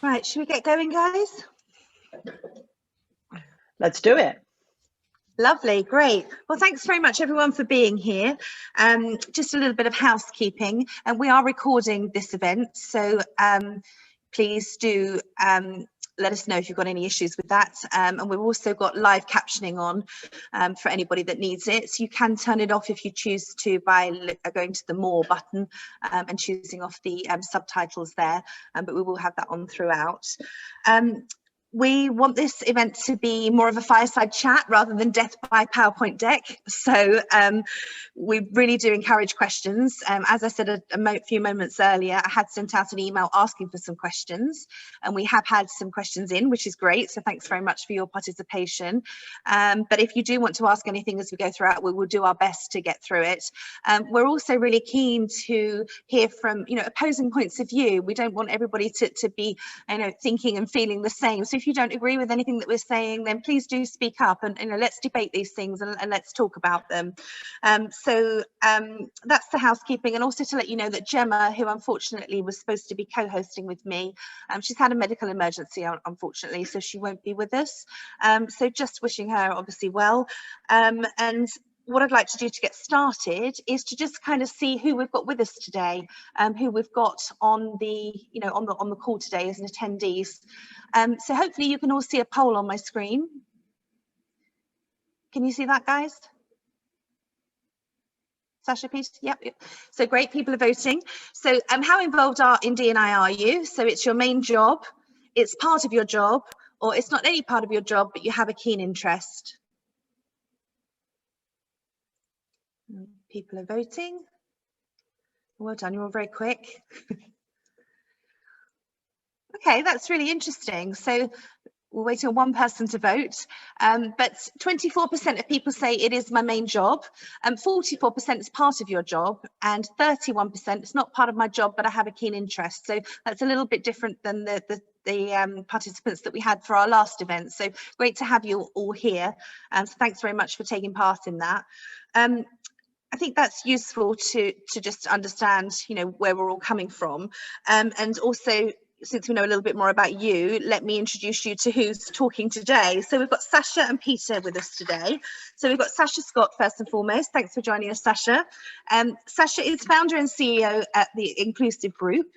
Right, should we get going, guys? Let's do it. Lovely, great. Well, thanks very much everyone for being here. Just a little bit of housekeeping, and we are recording this event, so please do let us know if you've got any issues with that. And we've also got live captioning on for anybody that needs it. So you can turn it off if you choose to by going to the More button and choosing off the subtitles there, but we will have that on throughout. We want this event to be more of a fireside chat rather than death by PowerPoint deck. So we really do encourage questions. As I said a few moments earlier, I had sent out an email asking for some questions, and we have had some questions in, which is great. So thanks very much for your participation. But if you do want to ask anything as we go throughout, we will do our best to get through it. We're also really keen to hear from, opposing points of view. We don't want everybody to be, thinking and feeling the same. So if you don't agree with anything that we're saying, then please do speak up and let's debate these things and let's talk about them. So that's the housekeeping, and also to let you know that Gemma, who unfortunately was supposed to be co-hosting with me, she's had a medical emergency unfortunately, so she won't be with us. So just wishing her obviously well. And what I'd like to do to get started is to just kind of see who we've got with us today, who we've got on the, on the call today as an attendees. So hopefully you can all see a poll on my screen. Can you see that, guys? Sasha, Peter, yep. So great, people are voting. So how involved in D&I are you? So it's your main job, it's part of your job, or it's not any part of your job, but you have a keen interest. People are voting. Well done, you're all very quick. Okay, that's really interesting. So we're waiting on one person to vote, but 24% of people say it is my main job, 44% is part of your job, and 31% it's not part of my job, but I have a keen interest. So that's a little bit different than the participants that we had for our last event. So great to have you all here. So thanks very much for taking part in that. I think that's useful to just understand, where we're all coming from, and also, since we know a little bit more about you, let me introduce you to who's talking today. So we've got Sasha and Peter with us today. So we've got Sasha Scott first and foremost. Thanks for joining us, Sasha. Sasha is founder and CEO at the Inclusive Group.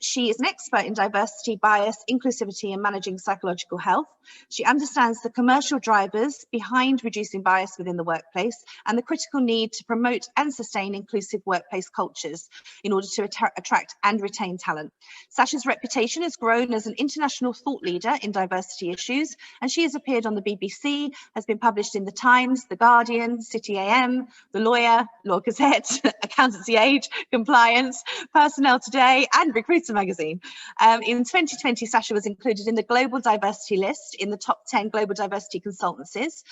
She is an expert in diversity, bias, inclusivity, and managing psychological health. She understands the commercial drivers behind reducing bias within the workplace and the critical need to promote and sustain inclusive workplace cultures in order to attract and retain talent. Sasha's reputation has grown as an international thought leader in diversity issues, and she has appeared on the BBC, has been published in The Times, The Guardian, City AM, The Lawyer, Law Gazette, Accountancy Age, Compliance, Personnel Today, and Recruiter magazine. In 2020, Sasha was included in the Global Diversity list in the top 10 global diversity consultancies.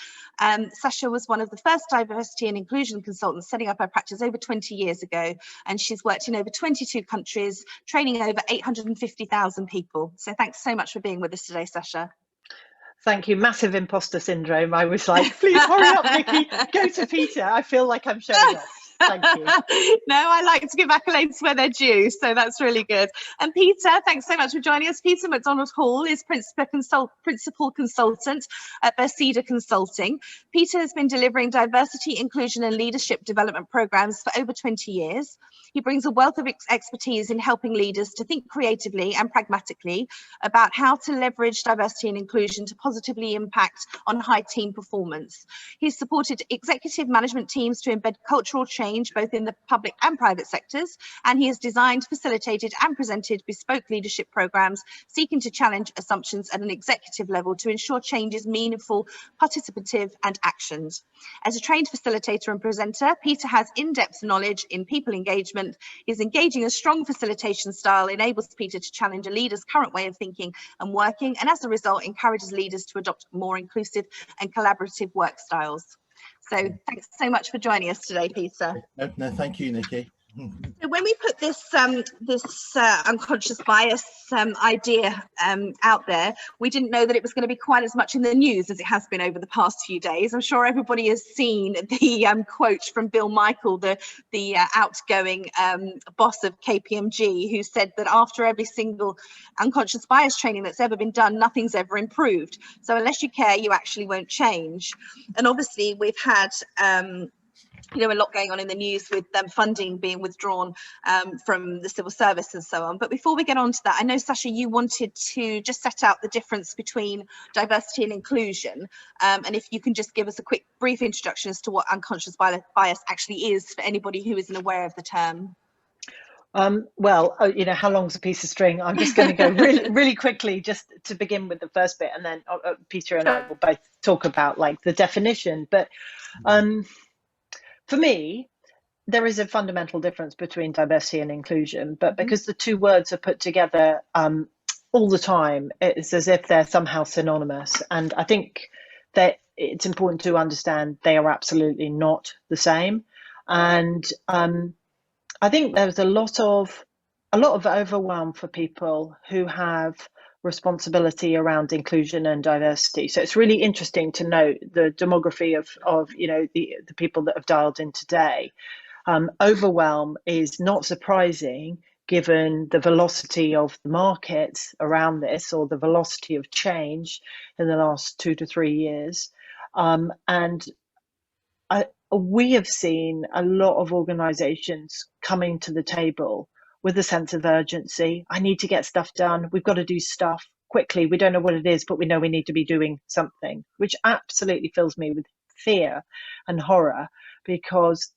Sasha was one of the first diversity and inclusion consultants setting up her practice over 20 years ago, and she's worked in over 22 countries, training over 850,000 people. So thanks so much for being with us today, Sasha. Thank you. Massive imposter syndrome. I was like, please hurry up, Nikki. Go to Peter. I feel like I'm showing off. Thank you. No, I like to give accolades where they're due, so that's really good. And Peter, thanks so much for joining us. Peter Mcdonald Hall is Principal Consultant at Vercida Consulting. Peter has been delivering diversity, inclusion and leadership development programs for over 20 years. He brings a wealth of expertise in helping leaders to think creatively and pragmatically about how to leverage diversity and inclusion to positively impact on high team performance. He's supported executive management teams to embed cultural change both in the public and private sectors, and he has designed, facilitated and presented bespoke leadership programs seeking to challenge assumptions at an executive level to ensure change is meaningful, participative and actioned. As a trained facilitator and presenter, Peter has in-depth knowledge in people engagement. His engaging and strong facilitation style enables Peter to challenge a leader's current way of thinking and working, and as a result encourages leaders to adopt more inclusive and collaborative work styles. So thanks so much for joining us today, Peter. No, thank you, Nikki. So when we put this unconscious bias idea out there, we didn't know that it was going to be quite as much in the news as it has been over the past few days. I'm sure everybody has seen the quote from Bill Michael, the outgoing boss of KPMG, who said that after every single unconscious bias training that's ever been done, nothing's ever improved. So unless you care, you actually won't change. And obviously we've had a lot going on in the news with funding being withdrawn from the civil service and so on. But before we get on to that, I know, Sasha, you wanted to just set out the difference between diversity and inclusion. And if you can just give us a quick, brief introduction as to what unconscious bias actually is for anybody who isn't aware of the term. Well, how long's a piece of string? I'm just going to go really quickly just to begin with the first bit, and then Peter and I will both talk about like the definition. But for me, there is a fundamental difference between diversity and inclusion, but because the two words are put together all the time, it's as if they're somehow synonymous. And I think that it's important to understand they are absolutely not the same. And I think there's a lot of overwhelm for people who have responsibility around inclusion and diversity. So it's really interesting to note the demography of the people that have dialed in today. Overwhelm is not surprising given the velocity of the market around this, or the velocity of change in the last 2 to 3 years. We have seen a lot of organizations coming to the table with a sense of urgency. I need to get stuff done. We've got to do stuff quickly. We don't know what it is, but we know we need to be doing something, which absolutely fills me with fear and horror, because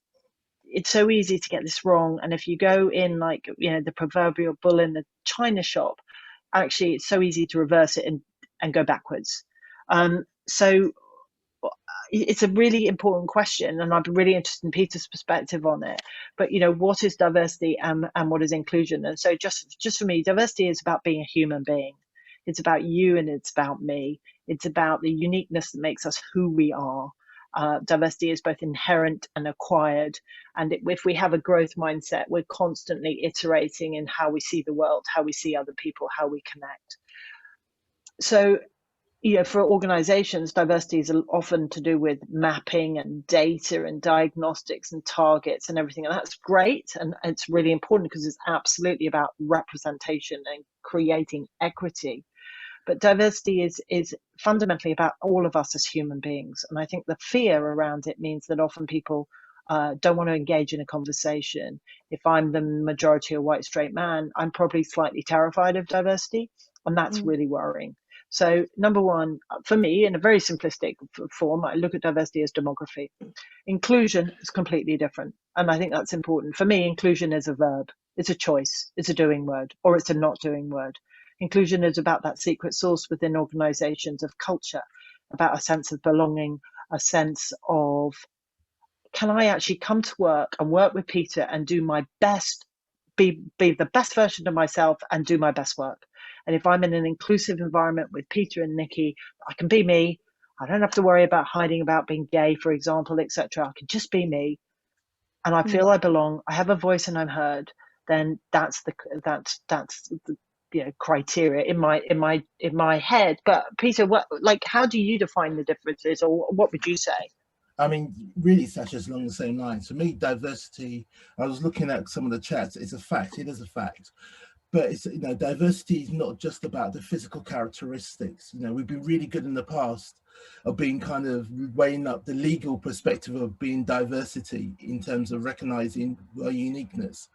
it's so easy to get this wrong. And if you go in like, the proverbial bull in the china shop, actually it's so easy to reverse it and go backwards. So it's a really important question, and I'd be really interested in Peter's perspective on it. But what is diversity and what is inclusion? And so just for me, diversity is about being a human being. It's about you and it's about me. It's about the uniqueness that makes us who we are. Diversity is both inherent and acquired. And if we have a growth mindset, we're constantly iterating in how we see the world, how we see other people, how we connect. So for organizations, diversity is often to do with mapping and data and diagnostics and targets and everything. And that's great. And it's really important because it's absolutely about representation and creating equity. But diversity is fundamentally about all of us as human beings. And I think the fear around it means that often people don't want to engage in a conversation. If I'm the majority of white straight man, I'm probably slightly terrified of diversity. And that's really worrying. So number one, for me, in a very simplistic form, I look at diversity as demography. Inclusion is completely different. And I think that's important. For me, inclusion is a verb. It's a choice. It's a doing word, or it's a not doing word. Inclusion is about that secret sauce within organizations of culture, about a sense of belonging, a sense of, can I actually come to work and work with Peter and do my best, be the best version of myself and do my best work? And if I'm in an inclusive environment with Peter and Nikki, I can be me. I don't have to worry about hiding about being gay, for example, etc. I can just be me, and I feel I belong. I have a voice and I'm heard. Then that's the criteria in my head. But Peter, how do you define the differences, or what would you say? I mean, really, Sasha's along the same lines. For me, diversity, I was looking at some of the chats, it's a fact. It is a fact. But it's, diversity is not just about the physical characteristics. We've been really good in the past of being kind of weighing up the legal perspective of being diversity in terms of recognizing our uniqueness.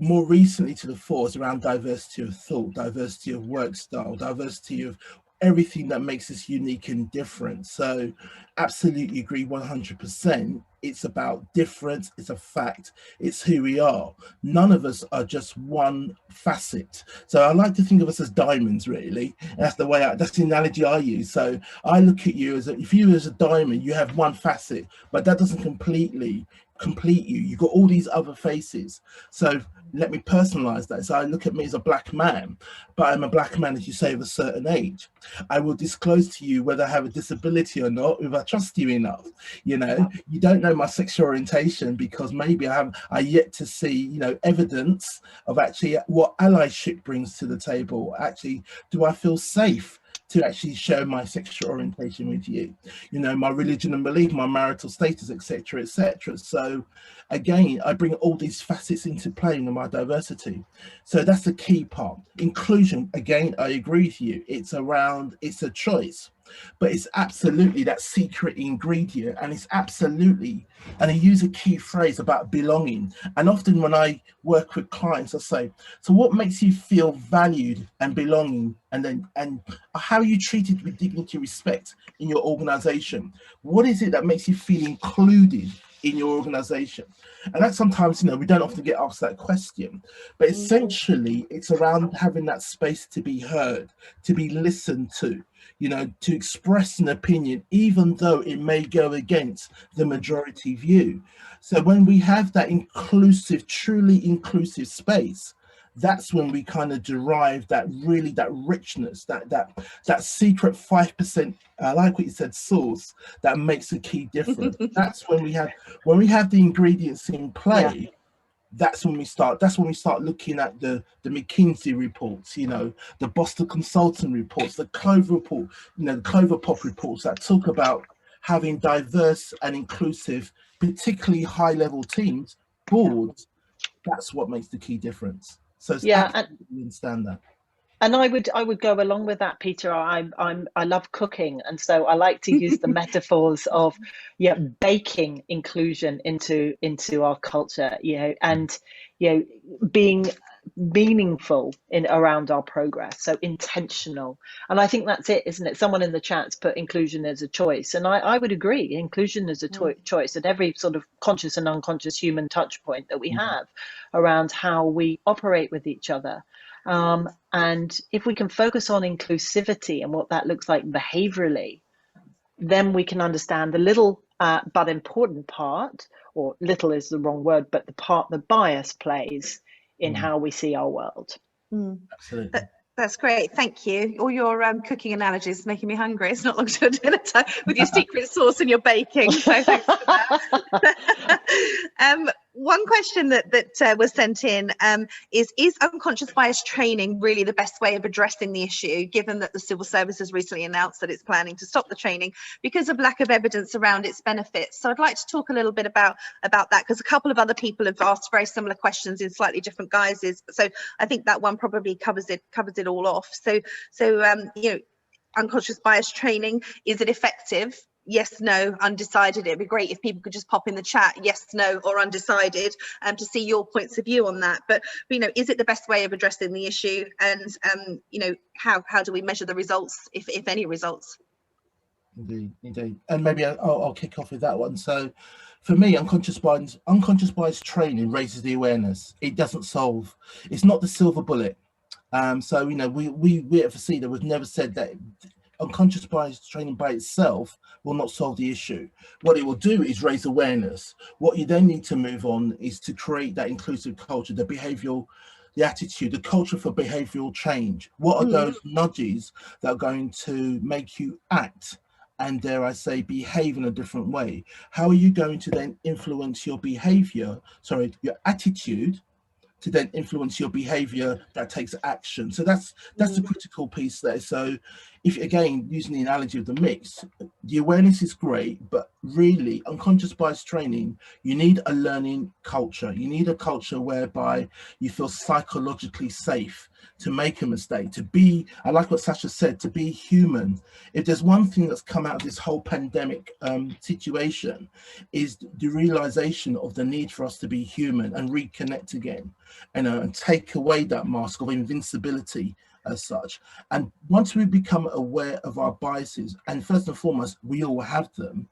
More recently to the fore is around diversity of thought, diversity of work style, diversity of everything that makes us unique and different. So absolutely agree 100%. It's about difference. It's a fact. It's who we are. None of us are just one facet. So I like to think of us as diamonds, really. That's that's the analogy I use. So I look at you as if you as a diamond, you have one facet, but that doesn't completely complete you. You've got all these other faces. So let me personalize that. So I look at me as a black man, but I'm a black man, as you say, of a certain age. I will disclose to you whether I have a disability or not if I trust you enough. You know, you don't know my sexual orientation because maybe I yet to see, you know, evidence of actually what allyship brings to the table. Actually, do I feel safe to actually share my sexual orientation with you, you know, my religion and belief, my marital status, etc., etc. So again, I bring all these facets into play in my diversity. So that's the key part. Inclusion, again, I agree with you. It's a choice, but it's absolutely that secret ingredient, and it's absolutely, and I use a key phrase about belonging. And often when I work with clients, I say, so what makes you feel valued and belonging, and how are you treated with dignity, respect in your organization? What is it that makes you feel included in your organization? And that sometimes, you know, we don't often get asked that question, but essentially it's around having that space to be heard, to be listened to, you know, to express an opinion, even though it may go against the majority view. So when we have that inclusive, truly inclusive space, that's when we kind of derive that richness, that secret 5%, I like what you said, sauce that makes a key difference. That's when we have the ingredients in play. That's when we start looking at the McKinsey reports, you know, the Boston Consulting reports, the Clover report, you know, the Clover Pop reports that talk about having diverse and inclusive, particularly high level teams, boards. That's what makes the key difference. So it's absolutely understand that. And I would go along with that, Peter. I love cooking, and so I like to use the metaphors of baking inclusion into our culture, you know, and you know, being meaningful in around our progress, so intentional. And I think that's it, isn't it? Someone in the chat's put inclusion as a choice, and I would agree, inclusion is a choice at every sort of conscious and unconscious human touch point that we have around how we operate with each other. And if we can focus on inclusivity and what that looks like behaviorally, then we can understand the little but important part, or little is the wrong word, but the part the bias plays in how we see our world. Absolutely. That's great, thank you. All your cooking analogies making me hungry. It's not long till dinner time with your secret sauce and your baking. So thanks for that. One question that was sent in is unconscious bias training really the best way of addressing the issue, given that the civil service has recently announced that it's planning to stop the training because of lack of evidence around its benefits? So I'd like to talk a little bit about that, because a couple of other people have asked very similar questions in slightly different guises. So I think that one probably covers it all off. So you know, unconscious bias training, is it effective? Yes, no, undecided. It'd be great if people could just pop in the chat, yes, no, or undecided, to see your points of view on that. But you know, is it the best way of addressing the issue? And you know, how do we measure the results, if any results? Indeed. And maybe I'll kick off with that one. So for me, unconscious bias training raises the awareness. It doesn't solve. It's not the silver bullet. So you know, we at Vercida, we've never said that unconscious bias training by itself will not solve the issue. What it will do is raise awareness. What you then need to move on is to create that inclusive culture, the attitude, the culture for behavioral change. What are those nudges that are going to make you act and, dare I say, behave in a different way? How are you going to then influence your behavior, your attitude, to then influence your behavior that takes action? So that's the critical piece there. So if, again, using the analogy of the mix, the awareness is great, but really unconscious bias training, you need a learning culture. You need a culture whereby you feel psychologically safe to make a mistake, to be, I like what Sasha said, to be human. If there's one thing that's come out of this whole pandemic situation, is the realization of the need for us to be human and reconnect again, and take away that mask of invincibility as such. And once we become aware of our biases, and first and foremost, we all have them.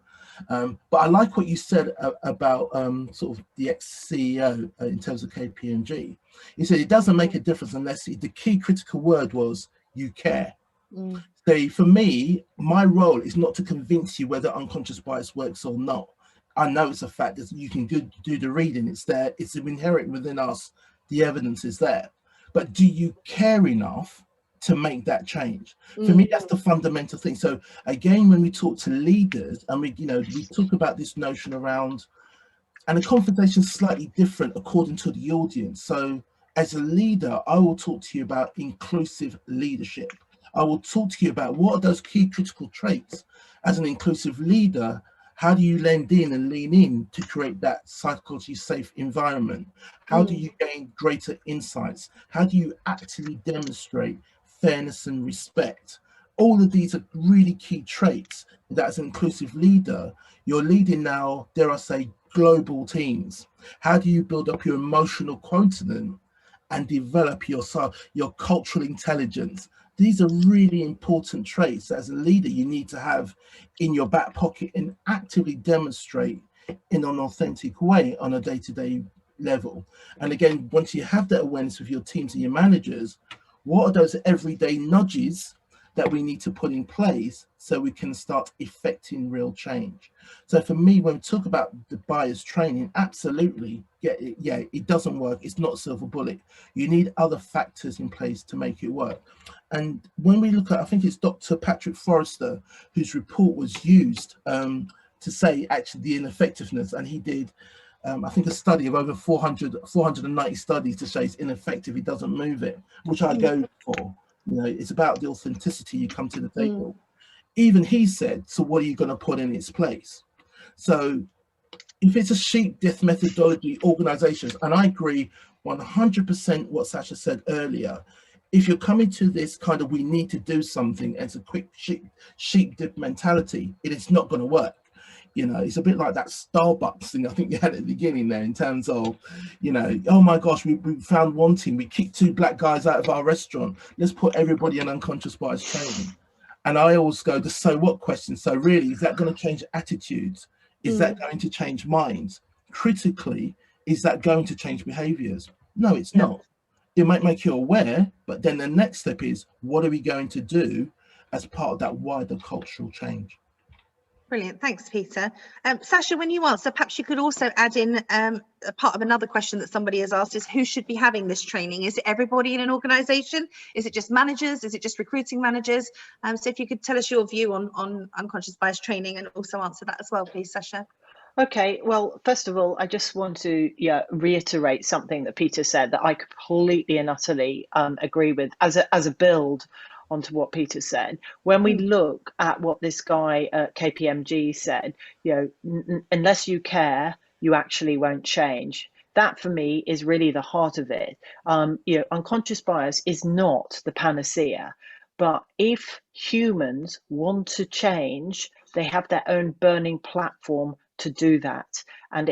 But I like what you said about sort of the ex-CEO in terms of KPMG. He said it doesn't make a difference unless the key critical word was you care. So for me, my role is not to convince you whether unconscious bias works or not. I know it's a fact that you can do the reading. It's there. It's inherent within us. The evidence is there. But do you care enough to make that change? For me, that's the fundamental thing. So again, when we talk to leaders and we talk about this notion around, and the conversation is slightly different according to the audience. So as a leader, I will talk to you about inclusive leadership. I will talk to you about what are those key critical traits as an inclusive leader. How do you lend in and lean in to create that psychologically safe environment? How do you gain greater insights? How do you actively demonstrate fairness and respect? All of these are really key traits that as an inclusive leader, you're leading now, dare I say, global teams. How do you build up your emotional quotient and develop your cultural intelligence? These are really important traits that as a leader you need to have in your back pocket and actively demonstrate in an authentic way on a day-to-day level. And again, once you have that awareness with your teams and your managers, what are those everyday nudges that we need to put in place so we can start effecting real change? So for me, when we talk about the buyers training, absolutely, it doesn't work. It's not a silver bullet. You need other factors in place to make it work. And when we look at, I think it's Dr. Patrick Forrester, whose report was used to say actually the ineffectiveness, and he did I think a study of over 490 studies to say it's ineffective, he doesn't move it, which I go for. It's about the authenticity you come to the table. Even he said, so what are you going to put in its place? So if it's a sheep death methodology organizations, and I agree 100% what Sasha said earlier, if you're coming to this kind of we need to do something, and it's a quick sheep dip mentality, it is not going to work. It's a bit like that Starbucks thing I think you had at the beginning there, in terms of, oh my gosh, we found one team, we kicked 2 black guys out of our restaurant, let's put everybody in unconscious bias training. And I always go, the so what question. So really, is that going to change attitudes? Is that going to change minds? Critically, is that going to change behaviors? No, it's not. It might make you aware, but then the next step is, what are we going to do as part of that wider cultural change? Brilliant. Thanks, Peter. Sasha, when you answer, perhaps you could also add in a part of another question that somebody has asked is, who should be having this training? Is it everybody in an organisation? Is it just managers? Is it just recruiting managers? So if you could tell us your view on unconscious bias training and also answer that as well, please, Sasha. Okay, well, first of all, I just want to reiterate something that Peter said that I completely and utterly agree with as a build onto what Peter said. When we look at what this guy at KPMG said, unless you care, you actually won't change. That for me is really the heart of it. Unconscious bias is not the panacea, but if humans want to change, they have their own burning platform to do that, and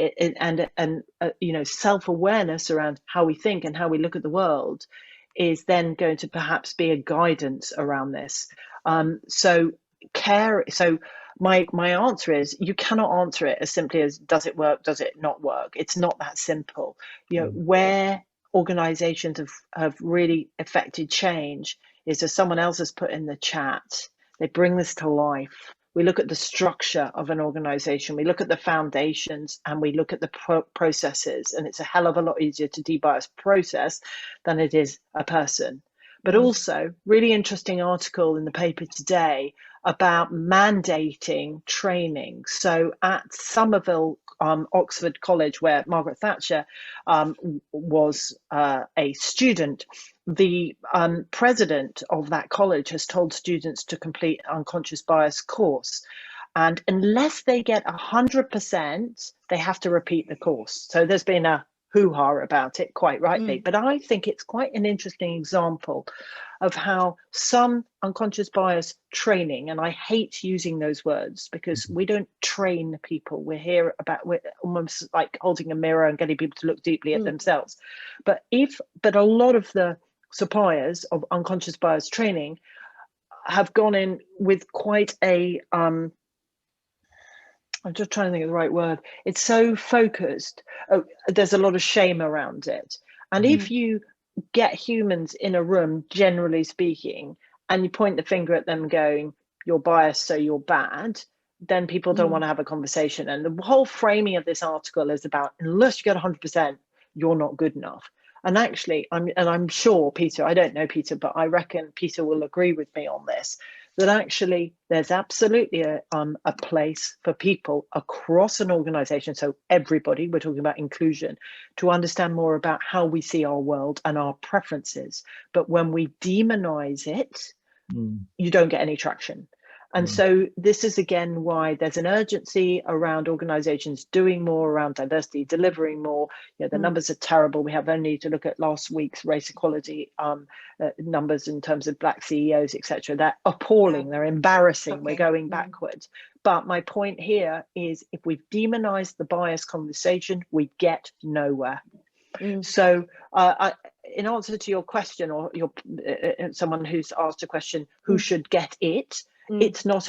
self-awareness around how we think and how we look at the world is then going to perhaps be a guidance around this. So my answer is, you cannot answer it as simply as, does it work, does it not work? It's not that simple. Where organizations have really affected change is, as someone else has put in the chat, they bring this to life. We look at the structure of an organization, we look at the foundations, and we look at the processes. And it's a hell of a lot easier to debias process than it is a person. But also, really interesting article in the paper today about mandating training. So at Somerville, Oxford College, where Margaret Thatcher was a student, the president of that college has told students to complete an unconscious bias course. And unless they get 100%, they have to repeat the course. So there's been a hoo-ha about it, quite rightly. But I think it's quite an interesting example of how some unconscious bias training, and I hate using those words because we don't train people. We're almost like holding a mirror and getting people to look deeply at themselves. But a lot of the suppliers of unconscious bias training have gone in with quite a I'm just trying to think of the right word. It's so focused. There's a lot of shame around it. And if you get humans in a room, generally speaking, and you point the finger at them going, you're biased, so you're bad, then people don't want to have a conversation. And the whole framing of this article is about, unless you get 100%, you're not good enough. And actually, I'm sure Peter, I don't know Peter, but I reckon Peter will agree with me on this, that actually there's absolutely a place for people across an organization, so everybody, we're talking about inclusion, to understand more about how we see our world and our preferences. But when we demonize it, you don't get any traction. And so this is again why there's an urgency around organizations doing more around diversity, delivering more. You know, the numbers are terrible. We have only to look at last week's race equality numbers in terms of Black CEOs, etc. They're appalling. They're embarrassing. Okay. We're going backwards. But my point here is, if we've demonized the bias conversation, we get nowhere. So in answer to your question, or someone who's asked a question, who should get it? It's not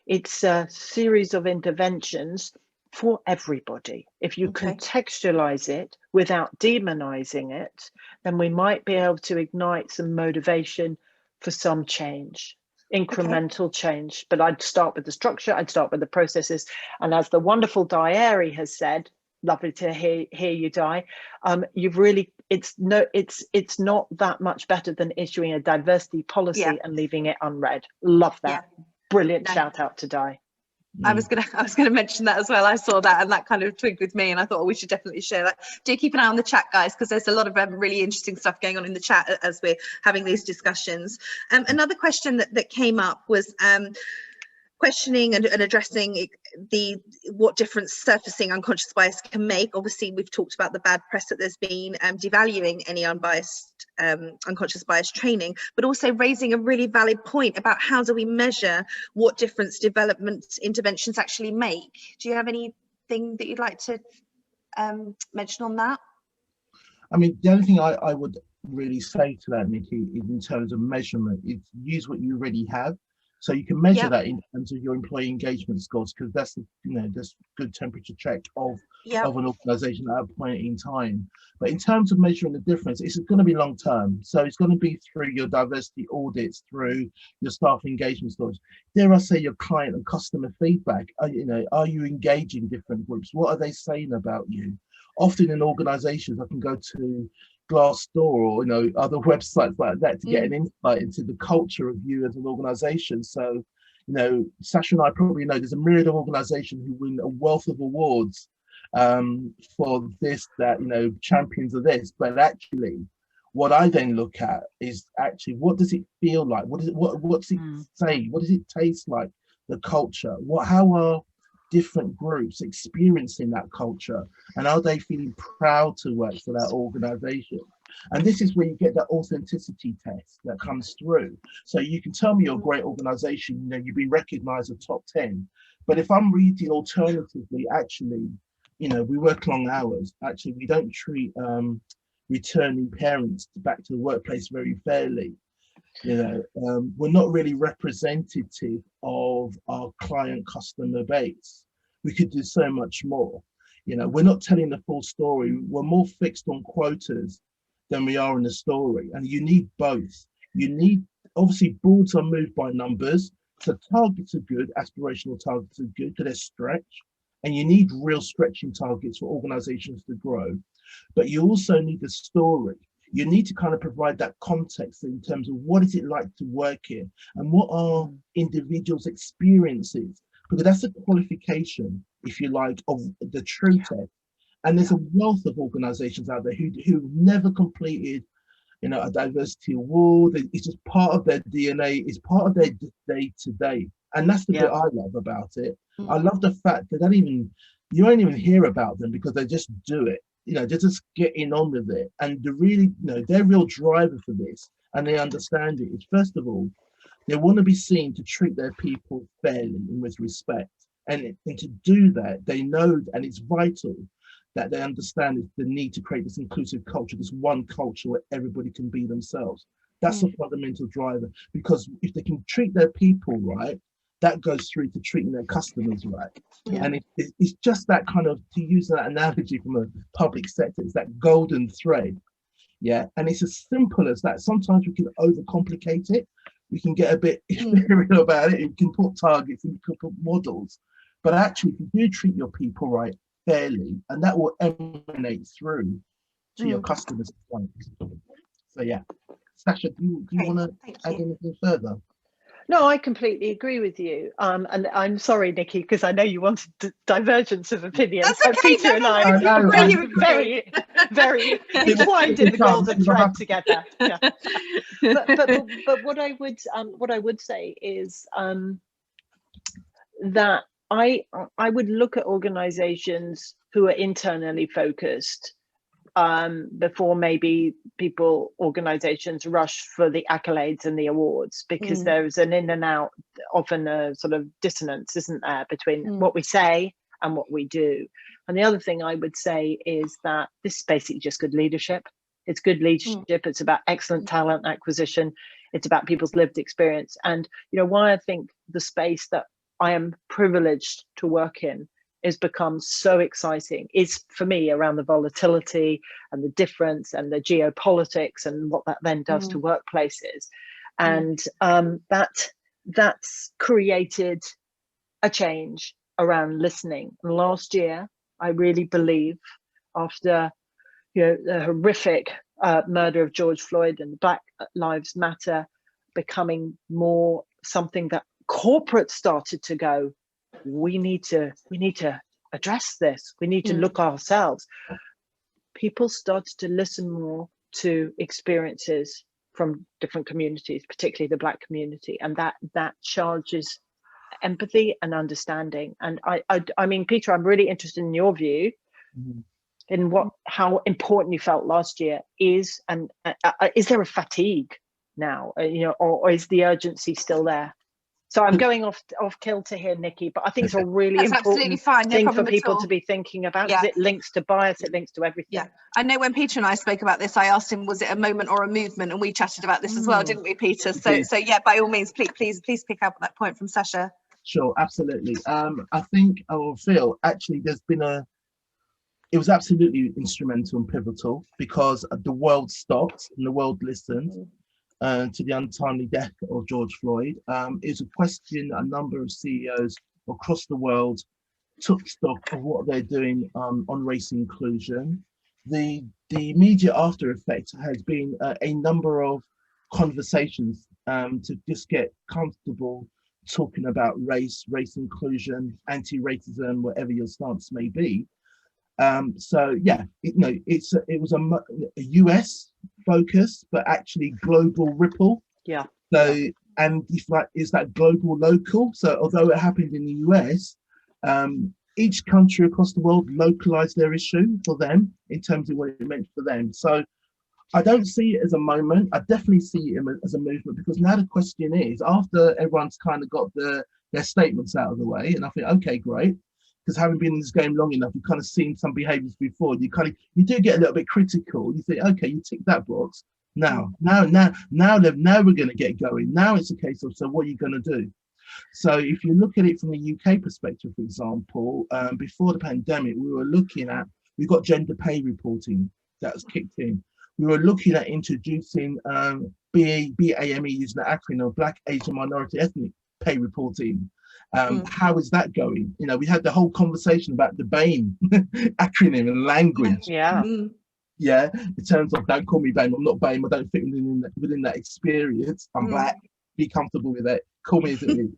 it's a series of interventions for everybody. If you contextualize it without demonizing it, then we might be able to ignite some motivation for some change, incremental change. But I'd start with the structure, I'd start with the processes. And as the wonderful Diary has said, lovely to hear you, Di, you've really, it's not that much better than issuing a diversity policy and leaving it unread. Love that. Brilliant. Shout out to Di. I was gonna mention that as well. I saw that and that kind of twigged with me, and I thought, we should definitely share that. Do keep an eye on the chat, guys, because there's a lot of really interesting stuff going on in the chat as we're having these discussions. Another question that came up was questioning and addressing what difference surfacing unconscious bias can make. Obviously, we've talked about the bad press that there's been, devaluing any unbiased unconscious bias training, but also raising a really valid point about how do we measure what difference development interventions actually make. Do you have anything that you'd like to mention on that? I mean, the only thing I would really say to that, Nikki, is in terms of measurement, is use what you already have. So you can measure that in terms of your employee engagement scores, because that's that's good temperature check of an organisation at a point in time. But in terms of measuring the difference, it's going to be long term. So it's going to be through your diversity audits, through your staff engagement scores. Dare I say, your client and customer feedback? Are you engaging different groups? What are they saying about you? Often in organisations, I can go to Glassdoor or other websites like that to get an insight into the culture of you as an organization. So Sasha and I probably know there's a myriad of organizations who win a wealth of awards for this, that, champions of this, but actually what I then look at is actually, what does it feel like? What's it say? What does it taste like? The culture, how are different groups experiencing that culture, and are they feeling proud to work for that organization? And this is where you get that authenticity test that comes through. So you can tell me you're a great organization, you've been recognized as top 10, but if I'm reading alternatively, actually we work long hours, actually we don't treat returning parents back to the workplace very fairly, we're not really representative of our client customer base. We could do so much more. We're not telling the full story. We're more fixed on quotas than we are in the story. And you need both. Obviously, boards are moved by numbers. So targets are good, aspirational targets are good because they're stretch. And you need real stretching targets for organizations to grow. But you also need the story. You need to kind of provide that context in terms of what is it like to work here and what are individuals' experiences, because that's a qualification, if you like, of the true test. And there's a wealth of organizations out there who never completed a diversity award. It's just part of their DNA, it's part of their day-to-day. And that's the bit I love about it. I love the fact that you won't even hear about them because they just do it. They're just getting on with it. And their real driver for this, and they understand it, is, first of all, they want to be seen to treat their people fairly and with respect. And to do that, they know, and it's vital that they understand the need to create this inclusive culture, this one culture where everybody can be themselves. That's a fundamental driver, because if they can treat their people right, that goes through to treating their customers right. And it's just that kind of, to use that analogy from a public sector, it's that golden thread. And it's as simple as that. Sometimes we can overcomplicate it, we can get a bit imperial about it. You can put targets and you can put models, but actually, if you do treat your people right, fairly, and that will emanate through to your customers. So yeah, Sasha, do you want to add anything further? No, I completely agree with you. And I'm sorry, Nikki, because I know you wanted divergence of opinion. That's so okay. Peter and I are very, very entwined in the golden thread together. Yeah. But what I would say is that I would look at organizations who are internally focused before maybe organizations rush for the accolades and the awards, because there's an in and out, often a sort of dissonance, isn't there, between what we say and what we do. And the other thing I would say is that this is basically just good leadership. It's good leadership. It's about excellent talent acquisition. It's about people's lived experience. And why I think the space that I am privileged to work in has become so exciting is, for me, around the volatility and the difference and the geopolitics and what that then does to workplaces. And that's created a change around listening. And last year, I really believe, after the horrific murder of George Floyd and Black Lives Matter becoming more something that corporate started to go, we need to address this. We need to look ourselves. People started to listen more to experiences from different communities, particularly the Black community, and that charges empathy and understanding. And I mean, Peter, I'm really interested in your view in how important you felt last year is, and is there a fatigue now, or is the urgency still there? So I'm going off kilter here, Nikki, but I think it's a really important thing for people to be thinking about, because it links to bias, it links to everything. Yeah, I know when Peter and I spoke about this, I asked him, was it a moment or a movement? And we chatted about this as well, didn't we, Peter? So yeah, by all means, please pick up that point from Sasha. Sure, absolutely. I think I will feel actually it was absolutely instrumental and pivotal, because the world stopped and the world listened. To the untimely death of George Floyd. It's a question a number of CEOs across the world took stock of what they're doing on race inclusion. The immediate after effect has been a number of conversations to just get comfortable talking about race inclusion, anti-racism, whatever your stance may be. So yeah, it was a US focus, but actually global ripple. Yeah. So and is that global local? So although it happened in the US, each country across the world localized their issue for them in terms of what it meant for them. So I don't see it as a moment. I definitely see it as a movement, because now the question is, after everyone's kind of got their statements out of the way, and I think, okay, great. Because having been in this game long enough, you've kind of seen some behaviors before. You do get a little bit critical. You think, okay, you tick that box. Now we're going to get going. Now it's a case of, so what are you going to do? So if you look at it from the UK perspective, for example, before the pandemic, we got gender pay reporting that was kicked in. We were looking at introducing BAME using the acronym of Black, Asian, Minority, Ethnic pay reporting. How is that going? We had the whole conversation about the BAME acronym and language. Yeah. Yeah, in terms of, don't call me BAME, I'm not BAME, I don't fit within that experience. I'm Black, be comfortable with it, call me as it is.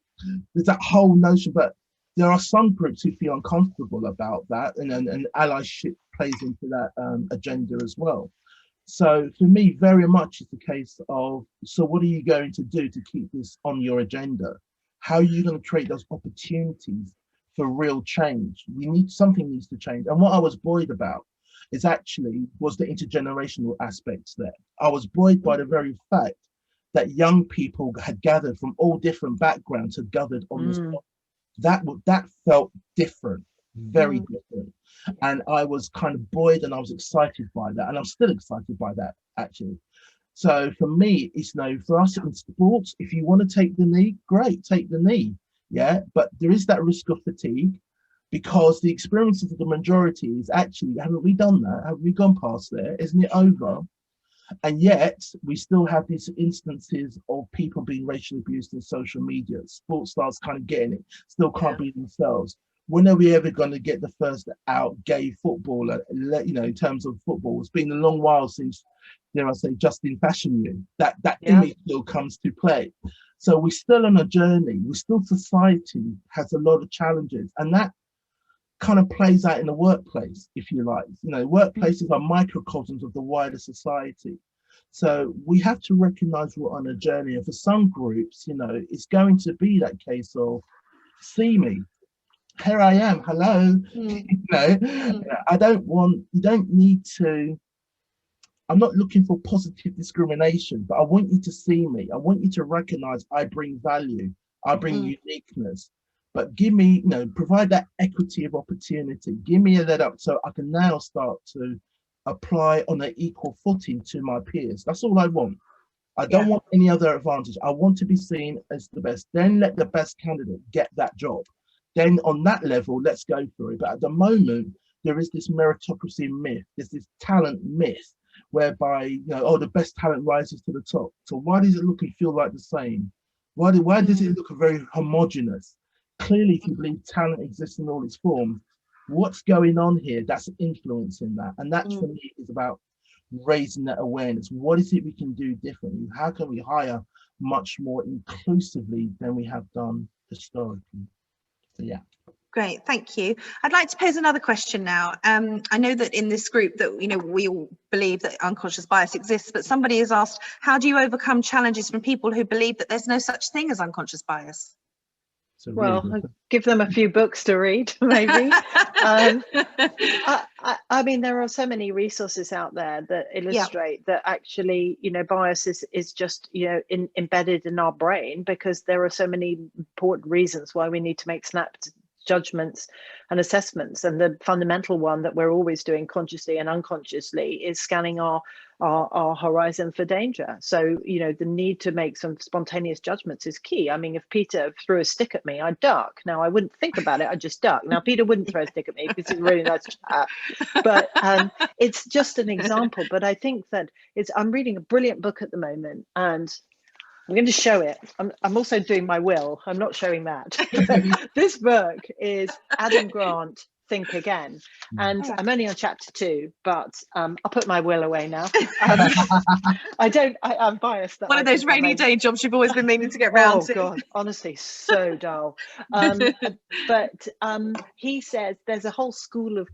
There's that whole notion, but there are some groups who feel uncomfortable about that, and allyship plays into that agenda as well. So for me, very much it's a case of, so what are you going to do to keep this on your agenda? How are you going to create those opportunities for real change? Something needs to change. And what I was buoyed about was the intergenerational aspects there. I was buoyed by the very fact that young people had gathered from all different backgrounds, had gathered on this spot. That felt different, very different. And I was kind of buoyed and I was excited by that. And I'm still excited by that, actually. So for me, it's for us in sports, if you want to take the knee, great, take the knee. Yeah, but there is that risk of fatigue, because the experiences of the majority is actually, haven't we done that? Have we gone past there? Isn't it over? And yet we still have these instances of people being racially abused in social media. Sports stars kind of getting it, still can't be themselves. When are we ever going to get the first out gay footballer, you know, in terms of football? It's been a long while since, dare I say, Justin Fashion You. That image still comes to play. So we're still on a journey. We're still, society has a lot of challenges, and that kind of plays out in the workplace, if you like. You know, workplaces are microcosms of the wider society. So we have to recognize we're on a journey. And for some groups, you know, it's going to be that case of, see me, here I am, hello. You know, you don't need to, I'm not looking for positive discrimination, but I want you to see me. I want you to recognize I bring value, I bring uniqueness. But give me, you know, provide that equity of opportunity. Give me a leg up so I can now start to apply on an equal footing to my peers. That's all I want. I don't want any other advantage. I want to be seen as the best. Then let the best candidate get that job. Then on that level, let's go for it. But at the moment, there is this meritocracy myth. There's this talent myth whereby, you know, oh, the best talent rises to the top. So why does it look and feel like the same? Why does it look very homogenous? Clearly, if you believe talent exists in all its forms, what's going on here that's influencing that? And that for me is about raising that awareness. What is it we can do differently? How can we hire much more inclusively than we have done historically? So yeah. Great, thank you. I'd like to pose another question now. I know that in this group that, you know, we all believe that unconscious bias exists, but somebody has asked, how do you overcome challenges from people who believe that there's no such thing as unconscious bias? So well, really, give them a few books to read, maybe. I mean, there are so many resources out there that illustrate that actually, you know, bias is just, you know, embedded in our brain, because there are so many important reasons why we need to make snap judgments and assessments. And the fundamental one that we're always doing consciously and unconsciously is scanning our horizon for danger. So, you know, the need to make some spontaneous judgments is key. I mean, if Peter threw a stick at me, I'd duck. Now, I wouldn't think about it, I'd just duck. Now, Peter wouldn't throw a stick at me because he's a really nice chap. But it's just an example. But I think that I'm reading a brilliant book at the moment, and I'm going to show it. I'm also doing my will. I'm not showing that. This book is Adam Grant, Think Again. And I'm only on chapter 2, but I'll put my will away now. I'm biased. One of those rainy day jobs you've always been meaning to get round to. Oh God, honestly, so dull. But he says there's a whole school of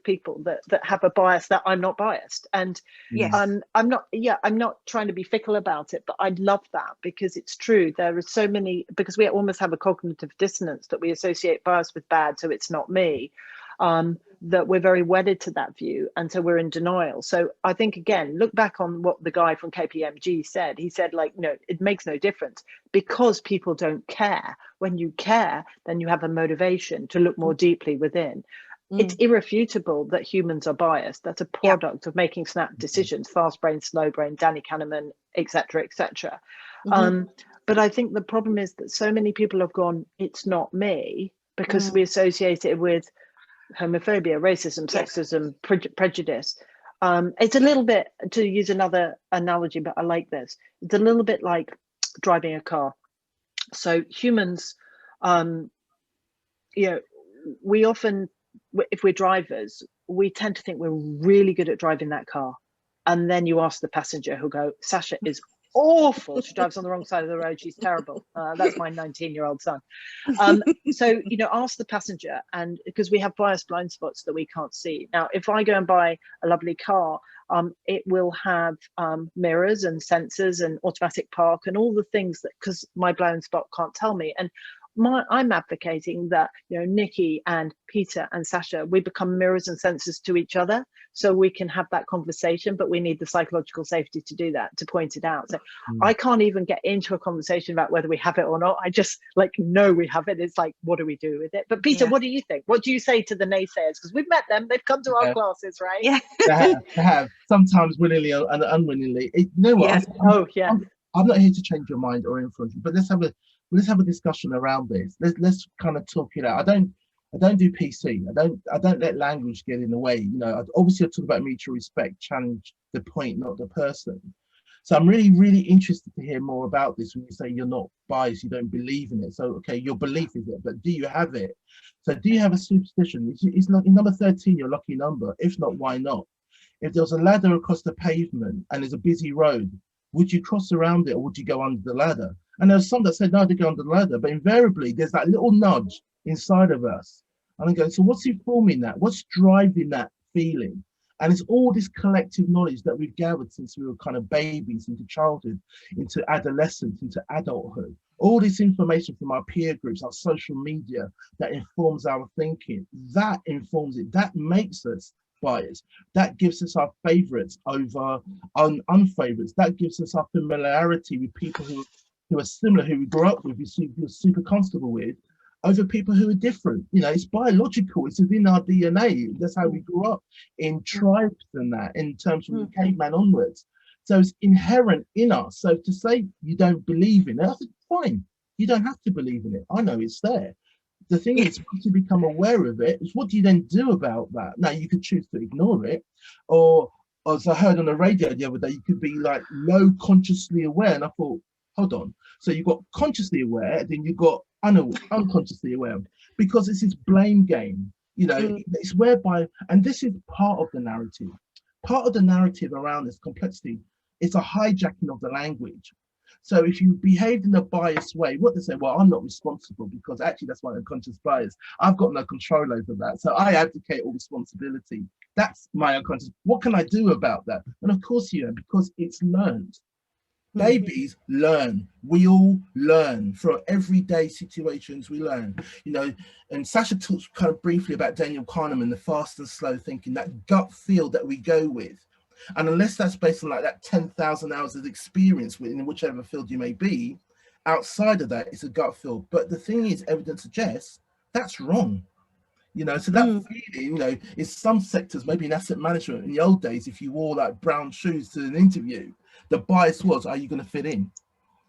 people that have a bias that I'm not biased, and I'm not trying to be fickle about it, but I love that, because it's true. There are so many, because we almost have a cognitive dissonance that we associate bias with bad, so it's not me. That we're very wedded to that view, and so we're in denial. So I think, again, look back on what the guy from KPMG said. He said, like, no, it makes no difference, because people don't care. When you care, then you have a motivation to look more deeply within. It's irrefutable that humans are biased. That's a product of making snap decisions. Fast brain, slow brain, Danny Kahneman, etc., etc. But I think the problem is that so many people have gone, it's not me, because we associate it with homophobia, racism, sexism, prejudice. It's a little bit, to use another analogy, but I like this, it's a little bit like driving a car. So humans, you know, we often, if we're drivers, we tend to think we're really good at driving that car. And then you ask the passenger, who'll go, Sasha is awful. She drives on the wrong side of the road. She's terrible. That's my 19-year-old son. So, you know, ask the passenger, and because we have biased blind spots that we can't see. Now, if I go and buy a lovely car, it will have mirrors and sensors and automatic park and all the things that, because my blind spot can't tell me. And I'm advocating that, you know, Nikki and Peter and Sasha, we become mirrors and sensors to each other, so we can have that conversation, but we need the psychological safety to do that, to point it out. So I can't even get into a conversation about whether we have it or not. I just know we have it. It's like, what do we do with it? But Peter, what do you think? What do you say to the naysayers? Because we've met them, they've come to our classes, right? Yeah. They have, sometimes willingly and unwillingly. You know what? I'm not here to change your mind or influence you, but let's have a discussion around this. Let's kind of talk it out. I don't do PC. I don't let language get in the way. You know, obviously I talk about mutual respect, challenge the point, not the person. So I'm really, really interested to hear more about this. When you say you're not biased, you don't believe in it. So, okay, your belief is it, but do you have it? So do you have a superstition? It's not in number 13, your lucky number. If not, why not? If there was a ladder across the pavement and there's a busy road, would you cross around it or would you go under the ladder? And there's some that said, no, they go under the ladder. But invariably, there's that little nudge inside of us. And I go, so what's informing that? What's driving that feeling? And it's all this collective knowledge that we've gathered since we were kind of babies, into childhood, into adolescence, into adulthood. All this information from our peer groups, our social media, that informs our thinking. That informs it. That makes us biased. That gives us our favorites over unfavorites. That gives us our familiarity with people who are similar, who we grew up with, you're super comfortable with, over people who are different. You know, it's biological, it's within our DNA. That's how we grew up in tribes and that, in terms from the caveman onwards. So it's inherent in us. So to say you don't believe in it, I think fine, you don't have to believe in it. I know it's there. The thing is, once you become aware of it, is what do you then do about that? Now, you could choose to ignore it, or as I heard on the radio the other day, you could be like low consciously aware. And I thought, hold on. So you've got consciously aware, then you've got unconsciously aware, because it's this blame game. You know, it's whereby, and this is part of the narrative. Part of the narrative around this complexity is a hijacking of the language. So if you behaved in a biased way, what they say, well, I'm not responsible, because actually that's my unconscious bias. I've got no control over that. So I abdicate all responsibility. That's my unconscious. What can I do about that? And of course, you know, because it's learned. Babies learn. We all learn from everyday situations. We learn, you know. And Sasha talked kind of briefly about Daniel Kahneman, the fast and slow thinking, that gut feel that we go with. And unless that's based on like that 10,000 hours of experience in whichever field you may be, outside of that, it's a gut feel. But the thing is, evidence suggests that's wrong. You know, so that feeling, you know, in some sectors, maybe in asset management in the old days, if you wore like brown shoes to an interview, the bias was, are you going to fit in?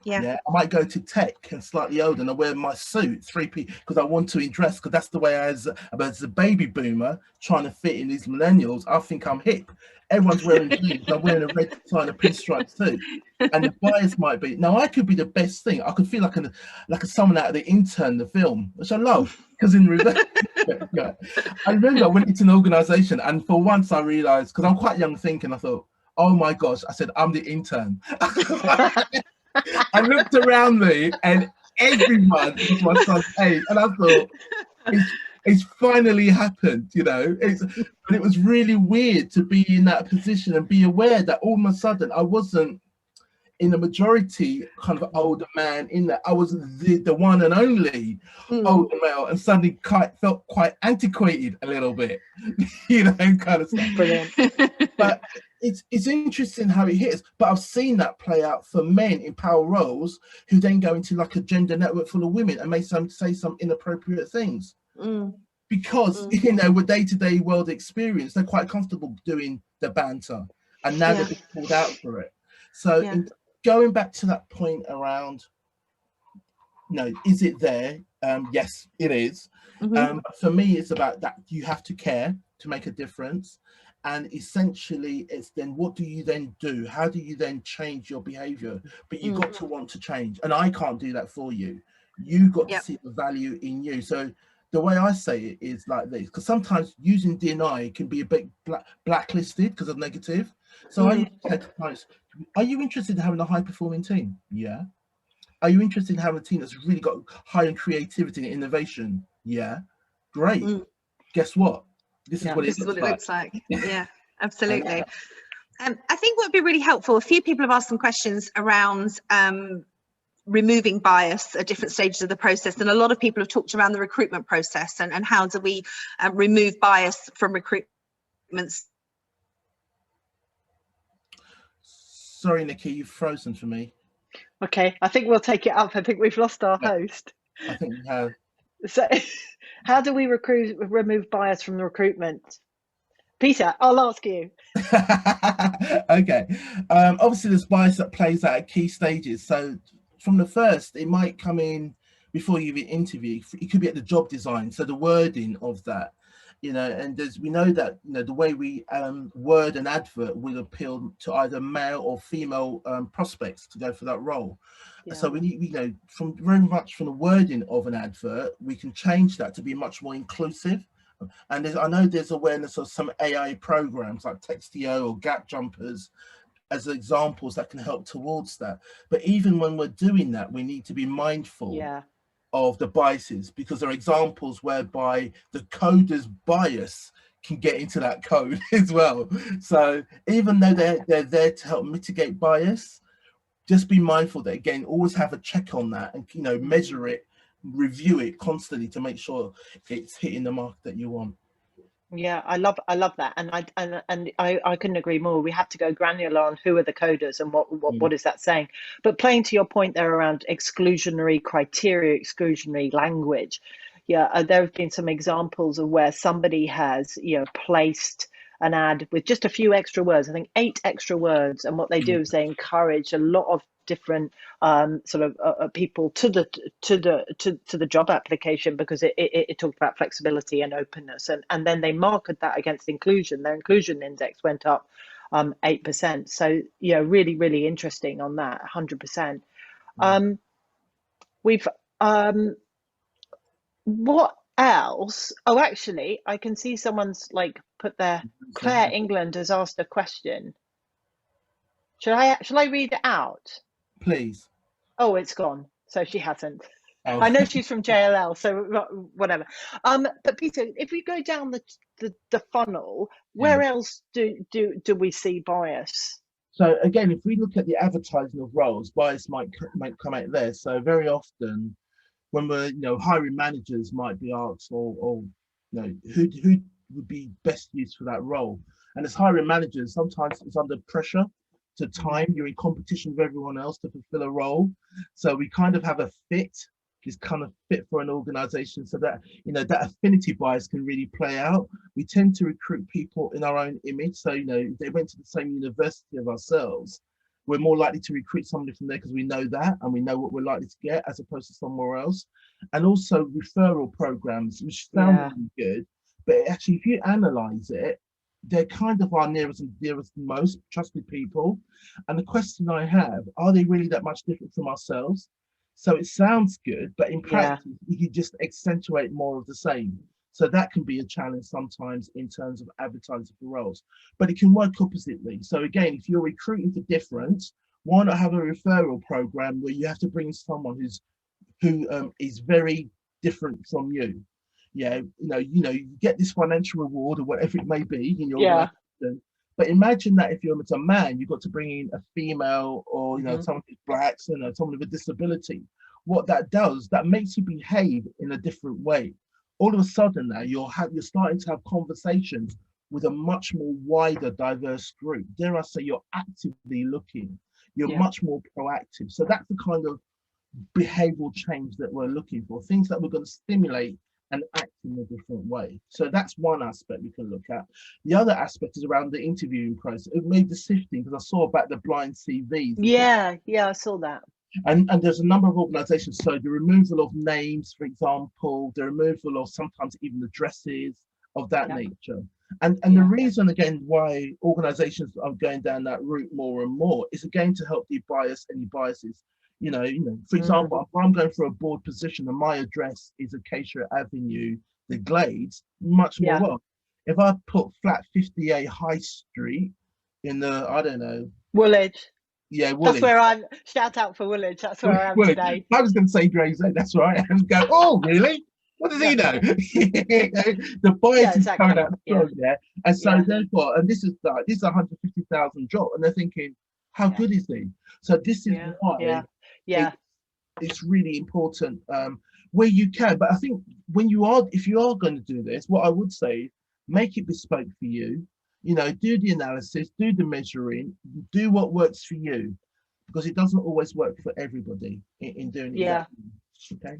Yeah, I might go to tech and slightly older and I wear my suit, 3P, because I want to dress, because that's the way as a baby boomer trying to fit in these millennials, I think I'm hip. Everyone's wearing jeans, I'm wearing a red tie and a pinstripe suit. And the bias might be, now I could be the best thing. I could feel like someone out of The Intern, the film, which I love, because in reverse, I remember I went into an organization and for once I realized, because I'm quite young thinking, I thought, oh my gosh, I said, I'm the intern. I looked around me and everyone was my son's age, and I thought, it's finally happened, you know. But it was really weird to be in that position and be aware that all of a sudden I wasn't in the majority kind of older man in that. I was the one and only older male, and suddenly felt quite antiquated a little bit, you know, kind of stuff. Brilliant. But it's interesting how it hits. But I've seen that play out for men in power roles who then go into like a gender network full of women and may say some inappropriate things. Because, you know, with day-to-day world experience, they're quite comfortable doing the banter, and now they're being called out for it. So going back to that point around, you know, is it there? Yes, it is. For me, it's about that you have to care to make a difference. And essentially, it's then what do you then do? How do you then change your behavior? But you've got to want to change. And I can't do that for you. You've got to see the value in you. So the way I say it is like this, because sometimes using D&I can be a bit blacklisted because of negative. So I say to clients, are you interested in having a high-performing team? Yeah. Are you interested in having a team that's really got high in creativity and innovation? Yeah. Great. Guess what? This is what it looks like. Yeah, absolutely. I think what would be really helpful, a few people have asked some questions around removing bias at different stages of the process, and a lot of people have talked around the recruitment process and how do we remove bias from recruitment. Sorry, Nikki, you've frozen for me. Okay, I think we'll take it up. I think we've lost our host. I think we have. So how do we remove bias from the recruitment? Peter, I'll ask you. Okay. Obviously, there's bias that plays out at key stages. So from the first, it might come in before you even interview. It could be at the job design, so the wording of that, and we know that the way we word an advert will appeal to either male or female prospects to go for that role. So we need, from very much from the wording of an advert, we can change that to be much more inclusive. And I know there's awareness of some AI programs like Textio or Gap Jumpers as examples that can help towards that. But even when we're doing that, we need to be mindful of the biases, because there are examples whereby the coder's bias can get into that code as well. So even though they're there to help mitigate bias, just be mindful that, again, always have a check on that and measure it, review it constantly to make sure it's hitting the mark that you want. Yeah, I love that, and I couldn't agree more. We have to go granular on who are the coders and what is that saying. But playing to your point there around exclusionary criteria, exclusionary language, there have been some examples of where somebody has placed an ad with just a few extra words. I think 8 extra words, and what they do is they encourage a lot of different people to the job application, because it talked about flexibility and openness, and then they marked that against inclusion. Their inclusion index went up 8%. So really, really interesting on that. 100%. We've what else? Oh, actually, I can see someone's put there. Claire England has asked a question. Shall I read it out? Please. Oh, it's gone. So she hasn't. Oh. I know she's from JLL, so whatever. But Peter, if we go down the funnel, where else do we see bias? So again, if we look at the advertising of roles, bias might come out there. So very often, when we're hiring managers might be asked, or who would be best used for that role, and as hiring managers, sometimes it's under pressure to time. You're in competition with everyone else to fulfill a role, so we kind of have a fit for an organization, so that that affinity bias can really play out. We tend to recruit people in our own image, so if they went to the same university of ourselves, we're more likely to recruit somebody from there because we know that and we know what we're likely to get, as opposed to somewhere else. And also referral programs, which sound really good, but actually if you analyze it, they're kind of our nearest and dearest, most trusted people. And the question I have, are they really that much different from ourselves? So it sounds good, but in practice, you can just accentuate more of the same. So that can be a challenge sometimes in terms of advertising for roles, but it can work oppositely. So again, if you're recruiting for difference, why not have a referral program where you have to bring someone who is very different from you? You get this financial reward or whatever it may be in your organization. But imagine that if you're a man, you've got to bring in a female, or someone who's black, someone with a disability. What that does, that makes you behave in a different way. All of a sudden now you're starting to have conversations with a much more wider, diverse group. Dare I say, you're actively looking, you're much more proactive. So that's the kind of behavioral change that we're looking for, things that we're going to stimulate and act in a different way. So that's one aspect we can look at. The other aspect is around the interviewing process. It made the sifting, because I saw about the blind CVs. Yeah, I saw that. And there's a number of organizations, so the removal of names, for example, the removal of sometimes even addresses of that nature. And the reason, again, why organizations are going down that route more and more is, again, to help de-bias any biases. For example, if I'm going for a board position and my address is Acacia Avenue, the Glades, much more well. If I put flat 58 High Street in the, I don't know, Woolwich. Yeah, Woolwich. That's where I'm. Shout out for Woolwich. That's where I am today. I was going to say Gravesend. That's right. And go, oh, really? What does he know? The bias is coming out strong there, and so therefore, and this is 150,000 job, and they're thinking, how good is he? So this is why it's really important where you can. But I think if you are going to do this, what I would say, make it bespoke for you. Do the analysis, do the measuring, do what works for you, because it doesn't always work for everybody in doing it. Okay.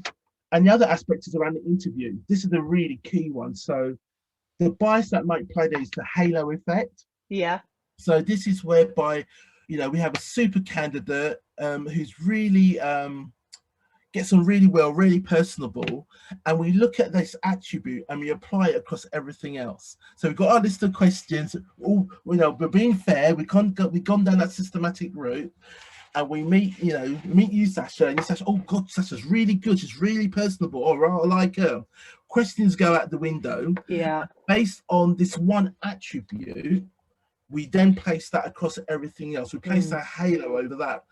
And the other aspect is around the interview. This is a really key one. So the bias that might play there is the halo effect. Yeah. So this is whereby, we have a super candidate who's really gets on really well, really personable, and we look at this attribute and we apply it across everything else. So we've got our list of questions. All, you know, we're being fair. We've gone down that systematic route, and we meet you, Sasha, and you Sasha, oh God, Sasha's really good. She's really personable. All right, I like her. Questions go out the window. Yeah. Based on this one attribute, we then place that across everything else. We place a halo over that.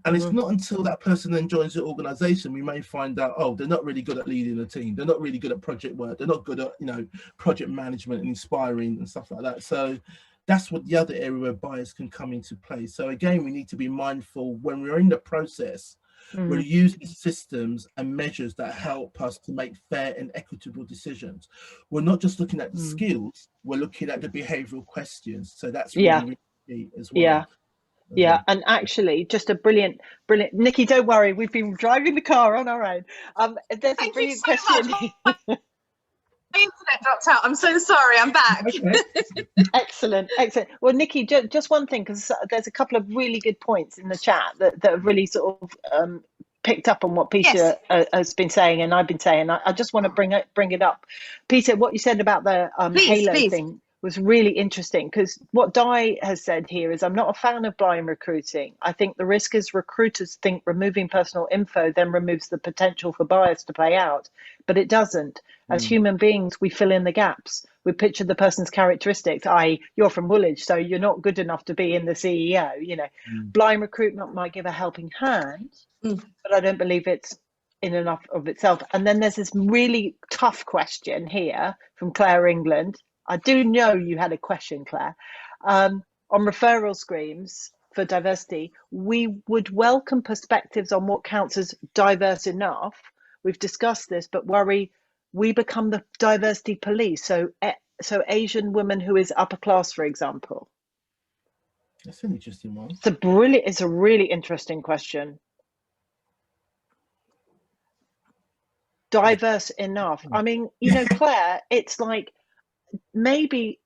And it's not until that person then joins the organization, we may find out, oh, they're not really good at leading a team. They're not really good at project work. They're not good at, you know, project management and inspiring and stuff like that. So that's what the other area where bias can come into play. So again, we need to be mindful when we're in the process. We're using systems and measures that help us to make fair and equitable decisions. We're not just looking at the skills, we're looking at the behavioral questions. So that's really, really key as well. Yeah, and actually, just a brilliant. Nikki, don't worry, we've been driving the car on our own. There's a brilliant question. My internet dropped out. I'm so sorry. I'm back. Okay. Excellent. Well, Nikki, just one thing, because there's a couple of really good points in the chat that have really sort of picked up on what Peter has been saying and I've been saying. I just want to bring it up. Peter, what you said about the halo thing was really interesting, because what Di has said here is, I'm not a fan of blind recruiting. I think the risk is recruiters think removing personal info then removes the potential for bias to play out, but it doesn't. As human beings, we fill in the gaps. We picture the person's characteristics, i.e. you're from Woolwich, so you're not good enough to be in the CEO. You know, blind recruitment might give a helping hand, but I don't believe it's in enough of itself. And then there's this really tough question here from Claire England. I do know you had a question, Claire. On referral schemes for diversity, we would welcome perspectives on what counts as diverse enough. We've discussed this, but worry we become the diversity police. So Asian woman who is upper class, for example. That's an interesting one. It's a really interesting question. Diverse enough. I mean, you know, Claire, it's like, maybe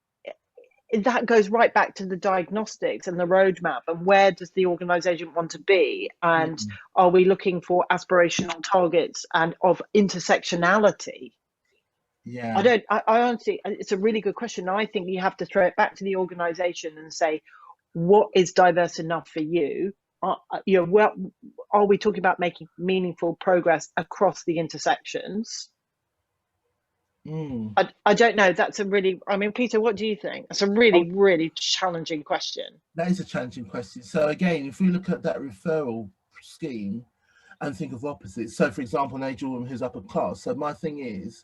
that goes right back to the diagnostics and the roadmap, and where does the organization want to be, and are we looking for aspirational targets and of intersectionality? I honestly, it's a really good question. I think you have to throw it back to the organization and say, what is diverse enough for you? You know, are we talking about making meaningful progress across the intersections? I don't know. That's a really, I mean, Peter, what do you think? That's a really, really challenging question. That is a challenging question. So again, if we look at that referral scheme and think of opposites, so for example, an Asian woman who's upper class. So my thing is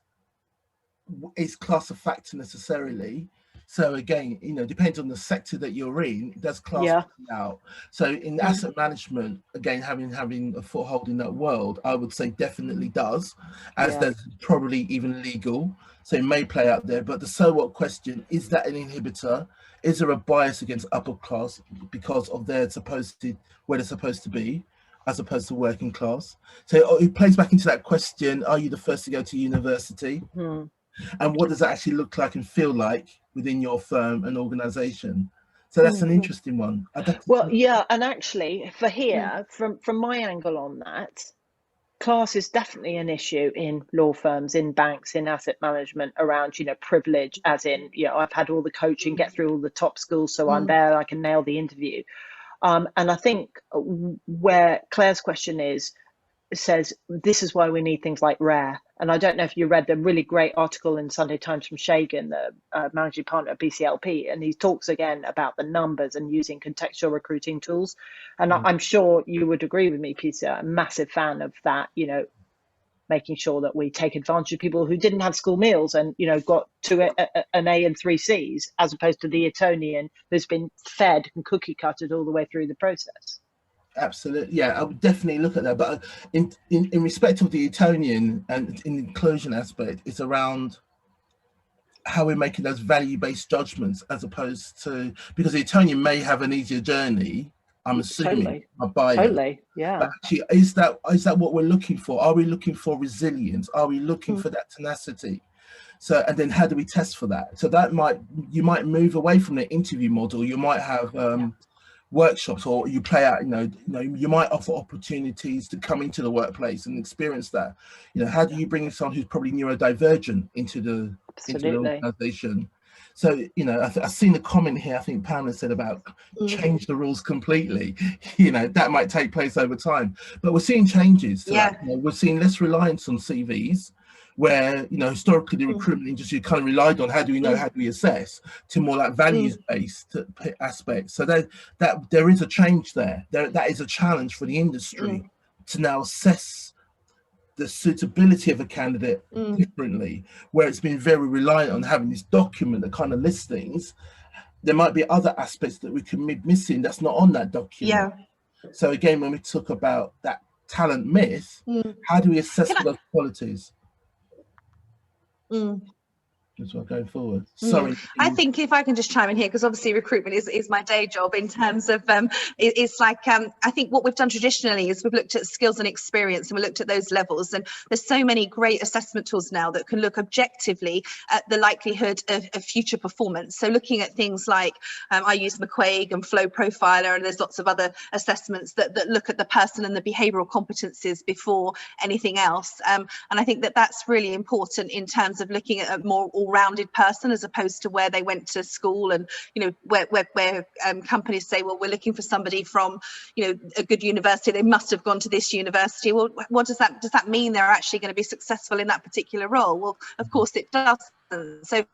class a factor necessarily? So again, you know, depends on the sector that you're in, does class out. So in asset management, again, having a foothold in that world, I would say definitely does, as there's probably even legal. So it may play out there. But the so what question, is that an inhibitor? Is there a bias against upper class because of where they're supposed to be, as opposed to working class? So it plays back into that question, are you the first to go to university? And what does that actually look like and feel like within your firm and organization? So that's an interesting one. Well, yeah, and actually for here, from my angle on that, class is definitely an issue in law firms, in banks, in asset management, around, you know, privilege, as in, you know, I've had all the coaching, get through all the top schools, so I'm there, I can nail the interview. And I think where Claire's question says, this is why we need things like RARE. And I don't know if you read the really great article in Sunday Times from Shagan, the managing partner at BCLP, and he talks again about the numbers and using contextual recruiting tools. And I'm sure you would agree with me, Peter, a massive fan of that, you know, making sure that we take advantage of people who didn't have school meals and, you know, got to an A and 3 C's, as opposed to the Etonian who's been fed and cookie cutted all the way through the process. Absolutely, yeah, I would definitely look at that. But in respect of the Etonian and in the inclusion aspect, it's around how we're making those value-based judgments, as opposed to, because the Etonian may have an easier journey, I'm assuming, a buyer. Totally, yeah. But actually, is that what we're looking for? Are we looking for resilience? Are we looking for that tenacity? So, and then how do we test for that? So that you might move away from the interview model. You might have workshops, or you play out, you might offer opportunities to come into the workplace and experience that. How do you bring someone who's probably neurodivergent into the organization? So, I've seen a comment here, I think Pamela said about change the rules completely. That might take place over time, but we're seeing changes to that. We're seeing less reliance on CVs, where historically the recruitment industry kind of relied on how do we assess, to more like values-based aspects. So that there is a change there. That is a challenge for the industry to now assess the suitability of a candidate differently, where it's been very reliant on having this document that kind of lists things. There might be other aspects that we can be missing that's not on that document. So again, when we talk about that talent myth, how do we assess those qualities? As well going forward. Sorry. I think if I can just chime in here, because obviously recruitment is my day job, in terms of it's like I think what we've done traditionally is we've looked at skills and experience, and we looked at those levels, and there's so many great assessment tools now that can look objectively at the likelihood of future performance. So looking at things like I use McQuaig and Flow Profiler, and there's lots of other assessments that look at the person and the behavioural competencies before anything else, and I think that's really important in terms of looking at a more all-rounded person, as opposed to where they went to school, and where companies say, well, we're looking for somebody from a good university, they must have gone to this university. Well, what does that mean they're actually going to be successful in that particular role? Well, of course it doesn't. So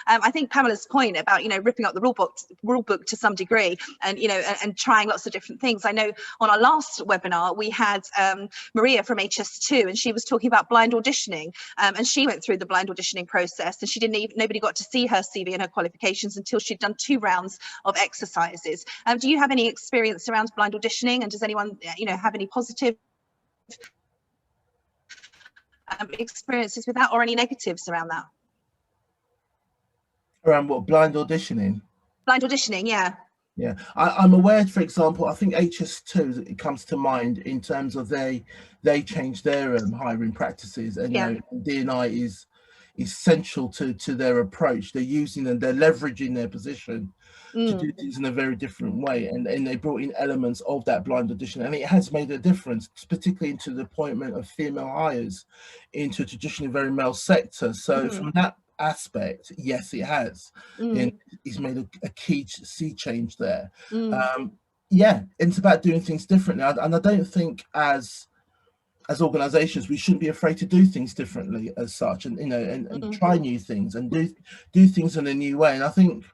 I think Pamela's point about ripping up the rule book to some degree, and and trying lots of different things. I know on our last webinar we had Maria from HS2, and she was talking about blind auditioning, and she went through the blind auditioning process, and nobody got to see her CV and her qualifications until she'd done 2 rounds of exercises. Do you have any experience around blind auditioning, and does anyone have any positive experiences with that, or any negatives around that? Around what, blind auditioning? Blind auditioning, yeah. Yeah, I'm aware, for example, I think HS2, it comes to mind in terms of they changed their hiring practices, and D&I is essential to their approach. They're using and they're leveraging their position to do things in a very different way, and they brought in elements of that blind audition, and it has made a difference, particularly into the appointment of female hires into a traditionally very male sector. So from that aspect, yes, it has. And it's made a key sea change there. It's about doing things differently, and I don't think as organizations we shouldn't be afraid to do things differently as such, and and try new things and do things in a new way. And I think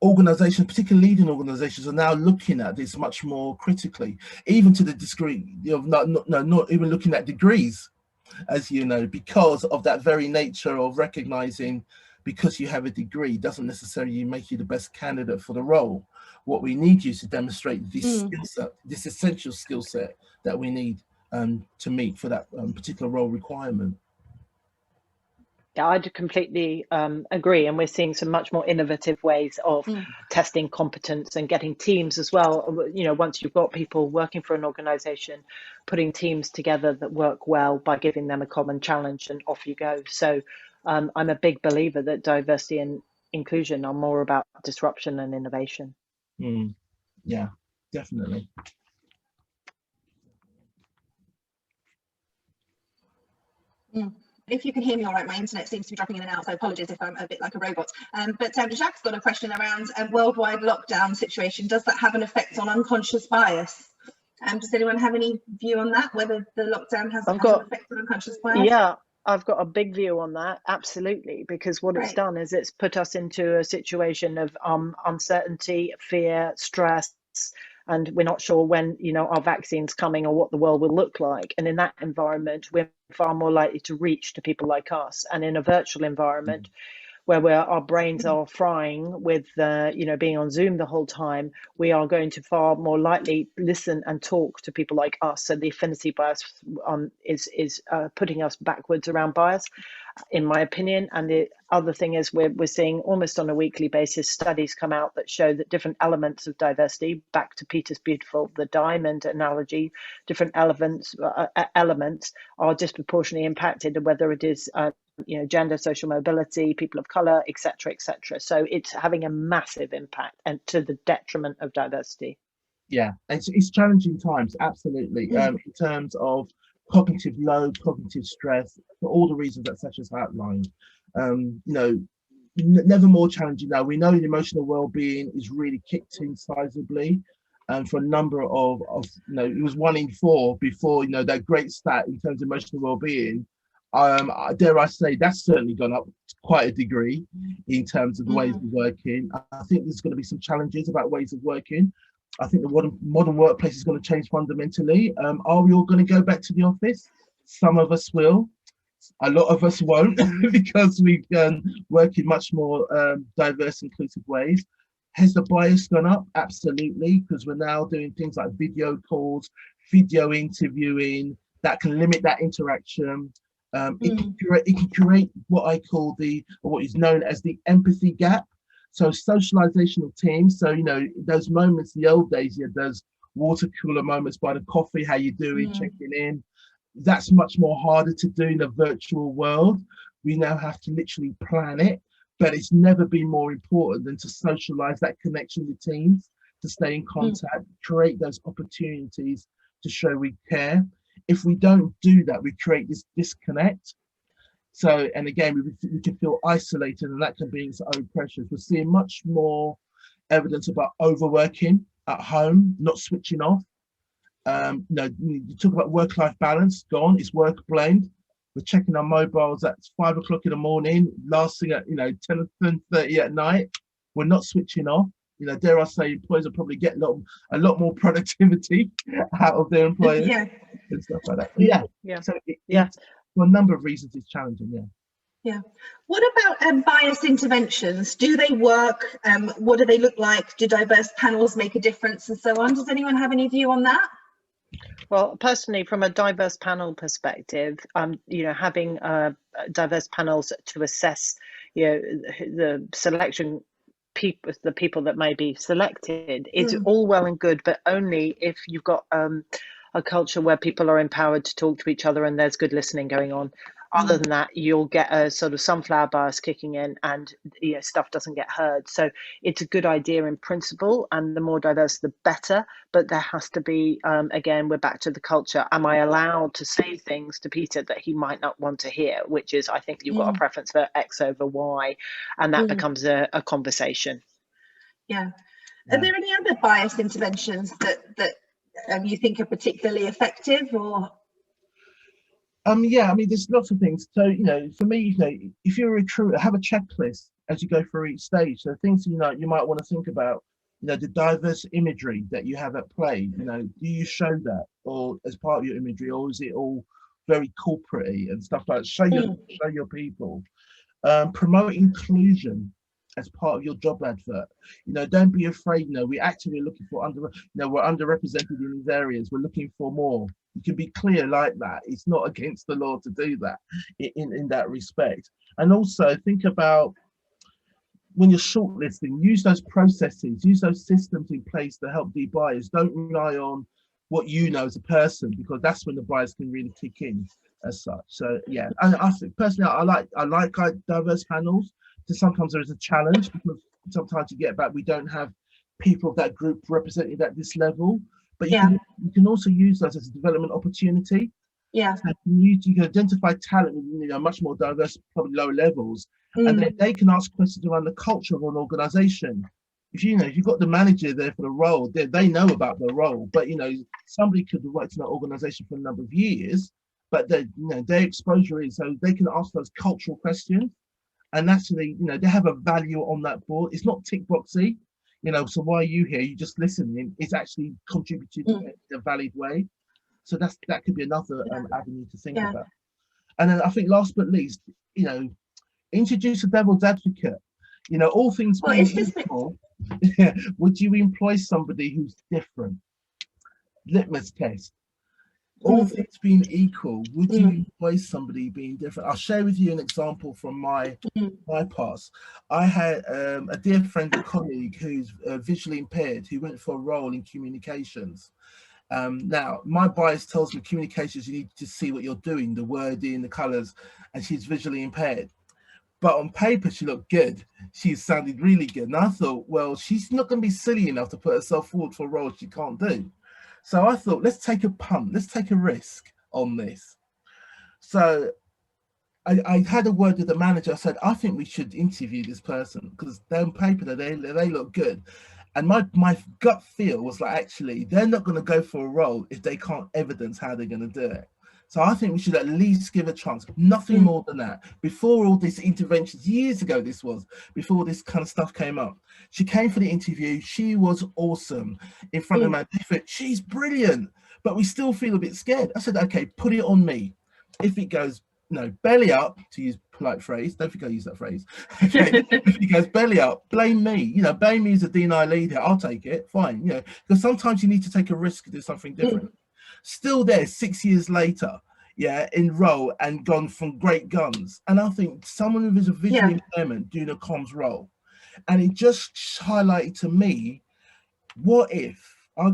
organizations, particularly leading organizations, are now looking at this much more critically, even to the degree of not even looking at degrees, as because of that very nature of recognizing, because you have a degree doesn't necessarily make you the best candidate for the role. What we need you to demonstrate this skill set, this essential skill set that we need to meet for that particular role requirement. Yeah, I'd completely agree, and we're seeing some much more innovative ways of testing competence and getting teams as well. Once you've got people working for an organization, putting teams together that work well by giving them a common challenge, and off you go. So I'm a big believer that diversity and inclusion are more about disruption and innovation. Yeah, definitely. If you can hear me all right, my internet seems to be dropping in and out, so apologies if I'm a bit like a robot. But Jacques got a question around worldwide lockdown situation. Does that have an effect on unconscious bias? Does anyone have any view on that, whether the lockdown has an effect on unconscious bias? Yeah, I've got a big view on that, absolutely, because what it's done is it's put us into a situation of uncertainty, fear, stress, and we're not sure when our vaccine's coming or what the world will look like. And in that environment, we're far more likely to reach to people like us. And in a virtual environment where our brains are frying with being on Zoom the whole time, we are going to far more likely listen and talk to people like us. So the affinity bias is putting us backwards around bias, in my opinion. And the other thing is we're seeing almost on a weekly basis studies come out that show that different elements of diversity, back to Peter's beautiful, the diamond analogy, different elements are disproportionately impacted, whether it is you know, gender, social mobility, people of color, etc., etc. So it's having a massive impact, and to the detriment of diversity. Yeah, it's challenging times, absolutely. In terms of cognitive load, cognitive stress, for all the reasons that Sasha's outlined. You know, never more challenging now. We know the emotional well-being is really kicked in sizably, and for a number of you know, it was 1 in 4 before, you know, that great stat in terms of emotional well-being. Dare I say that's certainly gone up to quite a degree in terms of the ways of working. I think there's going to be some challenges about ways of working. I think the modern workplace is going to change fundamentally. Are we all going to go back to the office? Some of us will. A lot of us won't because we can work in much more diverse, inclusive ways. Has the bias gone up? Absolutely, because we're now doing things like video calls, video interviewing that can limit that interaction. It can create what I call what is known as the empathy gap. So socialization of teams. So, you know, those moments, the old days, you had those water cooler moments by the coffee, how you doing, checking in. That's much more harder to do in a virtual world. We now have to literally plan it, but it's never been more important than to socialize that connection with teams, to stay in contact, create those opportunities to show we care. If we don't do that, we create this disconnect. So, and again, we can feel isolated, and that can be its own pressures. We're seeing much more evidence about overworking at home, not switching off. You know, you talk about work-life balance, gone, it's work blamed. We're checking our mobiles at 5 o'clock in the morning, last thing at, you know, 10:30 at night. We're not switching off. You know, dare I say, employers will probably get a lot more productivity out of their employers and stuff like that. But so for a number of reasons, it's challenging. Yeah. What about bias interventions? Do they work? What do they look like? Do diverse panels make a difference, and so on? Does anyone have any view on that? Well, personally, from a diverse panel perspective, you know, having diverse panels to assess, you know, the selection people, the people that may be selected, is all well and good, but only if you've got a culture where people are empowered to talk to each other and there's good listening going on. Other than that, you'll get a sort of sunflower bias kicking in, and, you know, stuff doesn't get heard. So it's a good idea in principle, and the more diverse, the better. But there has to be, again, we're back to the culture. Am I allowed to say things to Peter that he might not want to hear? Which is, I think you've got a preference for X over Y, and that becomes a conversation. Yeah. Are there any other bias interventions that you think are particularly effective, or? Yeah, I mean, there's lots of things. So, you know, for me, you know, if you're a recruiter, have a checklist as you go through each stage. So things, you know, you might want to think about, you know, the diverse imagery that you have at play. You know, do you show that, or as part of your imagery, or is it all very corporate-y and stuff like that? Show your people. Promote inclusion as part of your job advert. You know, don't be afraid. You know, we're actively looking for we're underrepresented in these areas. We're looking for more. You can be clear like that. It's not against the law to do that in that respect. And also think about when you're shortlisting, use those processes, use those systems in place to help the buyers. Don't rely on what you know as a person, because that's when the buyers can really kick in as such. So yeah, and I think personally, I like diverse panels. Sometimes there is a challenge because sometimes you get back, we don't have people of that group represented at this level. But you can also use that as a development opportunity. Yeah. So you can identify talent, you know, much more diverse, probably lower levels, and then they can ask questions around the culture of an organization. If you've got the manager there for the role, they know about the role, but you know, somebody could have worked in that organization for a number of years, but their exposure is, so they can ask those cultural questions, and actually, you know, they have a value on that board. It's not tick boxy. You know, so why are you here? You just listening. It's actually contributed in a valid way. So that could be another avenue to think about. And then I think last but least, you know, introduce a devil's advocate. You know, all things being equal, would you employ somebody who's different? Litmus test. All things being equal, would you employ somebody being different? I'll share with you an example from my past. I had a dear friend and colleague who's visually impaired, who went for a role in communications. Now, my bias tells me communications, you need to see what you're doing, the wording, the colours, and she's visually impaired. But on paper, she looked good. She sounded really good. And I thought, well, she's not going to be silly enough to put herself forward for a role she can't do. So I thought, let's take a punt. Let's take a risk on this. So I had a word with the manager. I said, I think we should interview this person because on paper, they look good. And my gut feel was like, actually, they're not going to go for a role if they can't evidence how they're going to do it. So I think we should at least give a chance, nothing more than that. Before all this interventions, years ago this was, before this kind of stuff came up. She came for the interview, she was awesome. In front of my different, she's brilliant, but we still feel a bit scared. I said, okay, put it on me. If it goes, belly up, to use polite phrase, don't think I use that phrase. Okay. If it goes belly up, blame me. Blame me as a D&I leader, I'll take it, fine. Because sometimes you need to take a risk to do something different. Still there 6 years later, in role and gone from great guns. And I think someone who is a visual impairment doing a comms role, and it just highlighted to me, what if I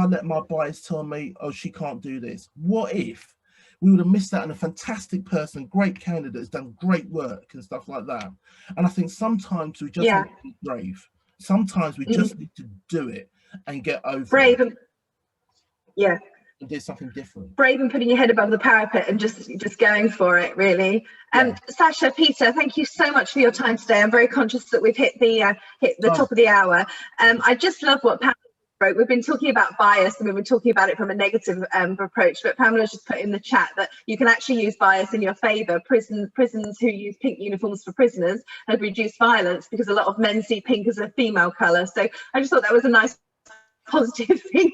let my bias tell me, oh, she can't do this? What if we would have missed out on a fantastic person, great candidate, has done great work and stuff like that? And I think sometimes we just need to be brave. Sometimes we just need to do it and get over it. And do something different. Brave and putting your head above the parapet and just going for it, really. Sasha, Peter, thank you so much for your time today. I'm very conscious that we've hit the top of the hour. I just love what Pamela wrote. We've been talking about bias and we've been talking about it from a negative approach, but Pamela's just put in the chat that you can actually use bias in your favour. Prisons who use pink uniforms for prisoners have reduced violence because a lot of men see pink as a female colour. So I just thought that was a nice positive thing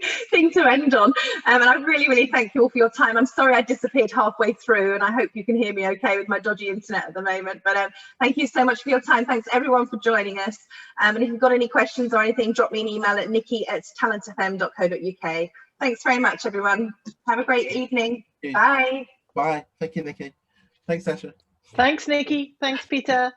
to end on, and I really thank you all for your time. I'm sorry I disappeared halfway through, and I hope you can hear me okay with my dodgy internet at the moment, but thank you so much for your time. Thanks everyone for joining us, and if you've got any questions or anything, drop me an email at nikki@talentfm.co.uk. Thanks very much, everyone. Have a great evening. Bye. Thank you, Nikki. Thanks, Sasha. Thanks, Nikki. Thanks, Peter.